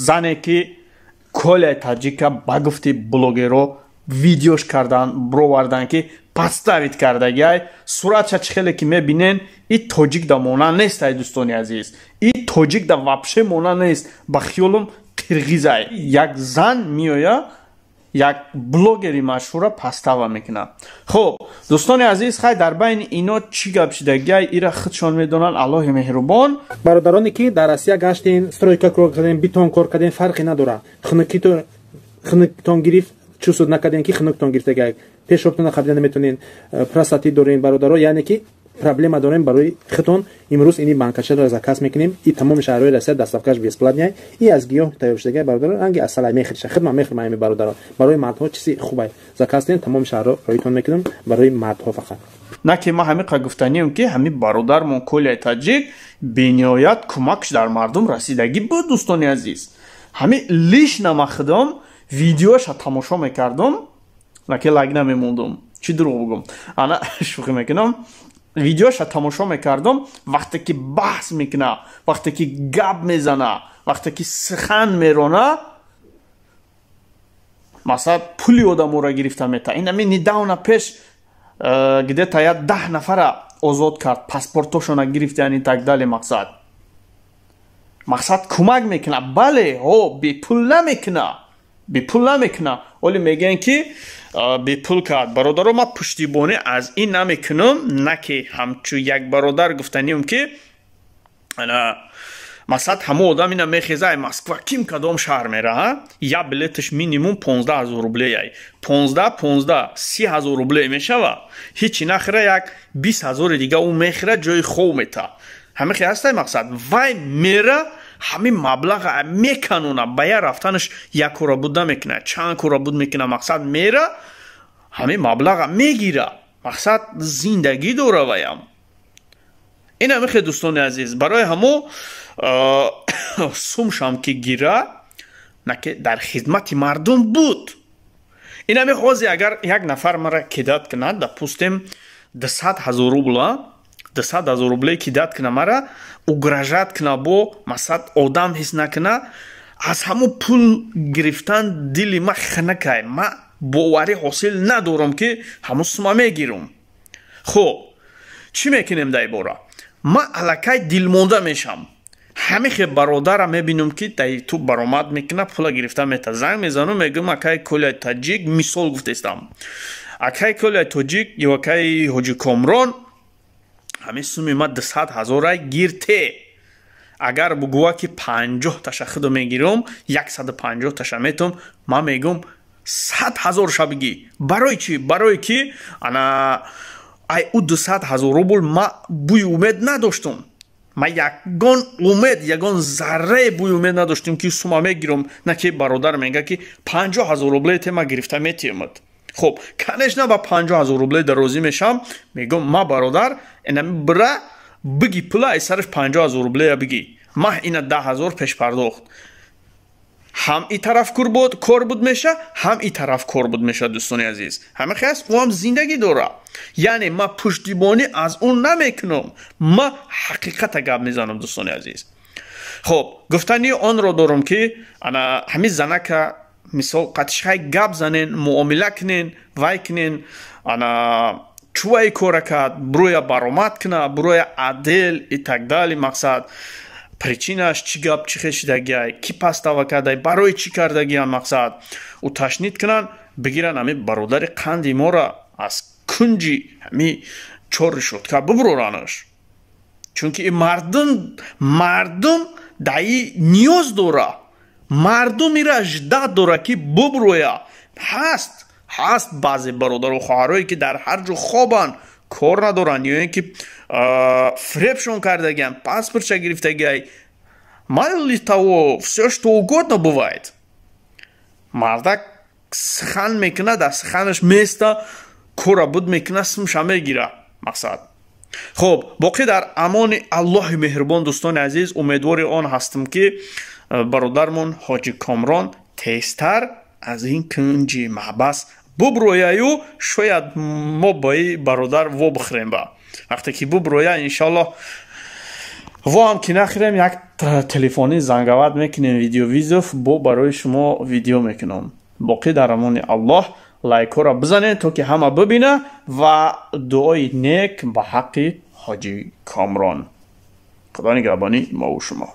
зане ки Коля Таджика ба гуфти блогеро видеош кардан бровардан ки подставит кардагиай суратша чхеле ки мебинен и тоҷик да мона нест ай дӯстони азиз и тоҷик да вапше мона нест ба хиёлум қирғизай як зан меоя як блогери машҳура пастава мекунад. Хуб дӯстони азиз хай дар байни ино чӣ гап шидагиай ира худшон медонанд аллоҳи меҳрубон. бародароне ки дар Россия гаштен стройка кор карден битон кор карден фарқе надорад хунуктон гирифт чӯ суд накарден ки хунуктон гирифтагиай пешобтона хабида наметонен простатит дорем бародаро яъне ки проблема дорем барои хитон имрӯз ини банкашаро заказ мекунем и тамоми шаҳрҳои Россия дастовкаш бесплатняй и аз гиёҳ тайёр шудагиай бародаро ранги асалай мехириша хидмат мехирам ами бародаро барои мардҳо чизи хубай заказ ден тамоми шаҳрҳо роитон мекунам барои мардҳо фақат на ки ма ҳамиқа гуфтанием ки ҳами бародармон Коля Таҷик бениҳоят кӯмакш дар мардум расидагӣ буд. дӯстони азиз ҳами лишна ма худам видеоаша тамошо мекардам на ки лайк намемондам чӣ дурӯғ бигӯм ана шӯхӣ мекунам видеоаша тамошо мекардам вақте ки баҳс мекуна вақте ки гап мезана вақте ки сухан мерона масалан пули одаморо гирифта мета ин ами недавна пеш где-то я 10 нафара озод кард паспортошона гирифтани так дале мақсад кӯмак мекуна бале бепул намекуна оле мегӯянд ки бепул кард. бародаро ма пуштибонӣ аз ин намекунам на ки ҳамчун як бародар гуфтанием ки масалан ҳама одам ина мехеза Москва ким кадом шаҳр мера я билеташ минимум 15 000 рублеяй 15 30 000 рубле мешава ҳичи нахира як 20 000 дига ӯ мехира ҷои хов мета ҳамихи ҳастай мақсад вай мера ҳами маблаға меканона ба я рафтанаш як кора буд намекуна чанд кора буд мекуна мақсад мера ҳами маблаға мегира мақсад зиндагӣ дора ваям ин ҳамихи дӯстони азиз барои ҳамо сумшам ки гира наки дар хидмати мардум буд ин ҳами ҳозир агар як нафар мара кидат кунад допустим 200 000 рубла 200 000 рубле кидат куна мара угражат куна бо масад одам ҳис накуна аз ҳамон пул гирифтан дили ма ханакай ма боварӣ ҳосил надорам ки ҳамон сума мегирам. хуб чӣ мекунем дар бора ма аллакай дилмонда мешам ҳамихе бародарам мебинам ки дар ютуб баромад мекуна пула гирифта мета занг мезанам мегӯям акай Коля Таҷик мисол гуфтестам акай Коля Таҷик ё акай ҳоҷи Комрон ҳами суми ма 200 000 гирте агар бугӯва ки 50 таша худо мегирам 150 таша метам ма мегӯям 100 000 шабиги барои чӣ барое ки ана ай ӯ 200 000 рубл ма бӯи умед надоштам ма ягон умед ягон зарраи бӯи умед надоштам ки сума мегирам на ки бародар мега ки 50 000 рубле те ма гирифта метиёмад. хуб конечно ба 50 000 рубле дарозӣ мешам мегӯям ма бародар инами бира биги пула ай сараш 50 000 рублея биги ма ина 10 000 пешпардохт ҳам и тараф кор буд меша ҳам и тараф кор буд меша. дӯстони азиз ҳамихи аст ӯ ҳам зиндагӣ дора яъне ма пуштибонӣ аз ӯ намекунам ма ҳақиқата гап мезанам. дӯстони азиз хуб гуфтани онро дорам ки ана ҳамин занака мисол қатишҳай гап занен муомила кунен вай кунен ана чӯвай кора кард буроя баромад куна буроя адел и так дали мақсад причинаш чӣ гап чӣ хешидагиай ки пастава кардай барои чӣ кардагиам мақсад ӯ ташнид кунанд бигиранд ҳами бародари қанди мора аз кунҷи ҳами чор решотка бубуроранаш чунки мардум даи ниёз дора мардум ира ждат дора ки буброя ҳаст баъзе бародару хоҳарое ки дар ҳар ҷо хобанд кор надоранд ё ин ки фребшон кардагиан паспортша гирифтагиай мали того всё что угодно бывает мардак сухан мекуна дар суханаш места кора буд мекуна сумша мегира мақсад. хуб боқӣ дар амони аллоҳи меҳрубон дӯстони азиз умедвори он ҳастам ки бародармон ҳоҷи Комрон тезтар аз ин кунҷи маҳбас буброяю шояд мо ба и бародар вобихӯрем ба вақте ки буброя иншаллоҳ ва ҳам ки нахирем як телефони занговат мекунем видеовизов бо барои шумо видео мекунам. боқӣ дар амони аллоҳ. лайкҳоро бизанед то ки ҳама бибина ва дуои нек ба ҳаққи ҳоҷи Камрон. худо нигаҳбони мо ва шумо.